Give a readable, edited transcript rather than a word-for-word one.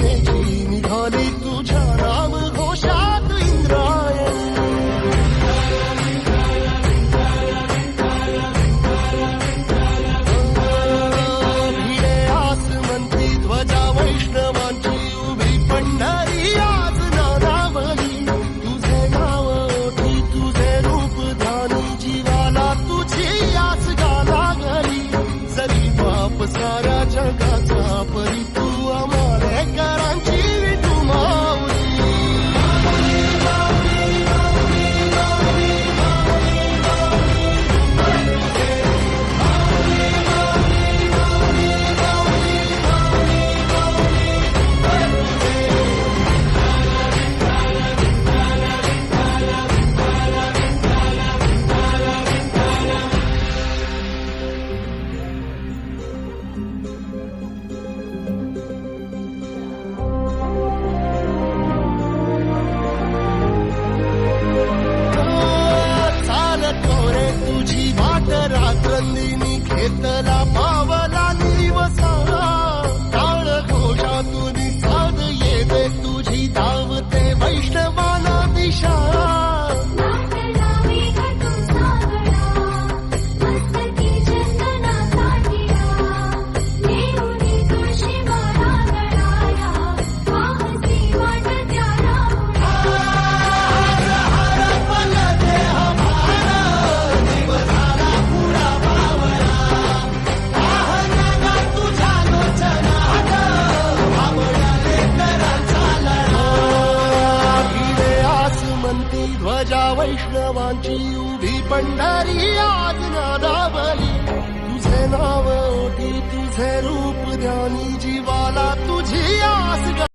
सेनेची निघाली तुझ्या नाम घोषात इंद्रायणी. भिडे आसमंती ध्वजा वैष्णवांची उभी पंढरी आज नादावली. तुझे नाव ओठी तुझे रूप ध्यानी जीवाला तुझी आस गा लागली. जरी बाप साऱ्या जगाचा परी तू आमालेकरांची विठू माऊली. तुझी वाट रात्रंदिनी घेतला पावला दिवसा. टाळ घोषातून साध येते तुझी धावते वैष्णवाला दिशा. ध्वजा वैष्णवांची उभी पंढरी आज नादावली. तुझे नाव ओठी तुझे रूप ध्यानी जीवाला तुझी आस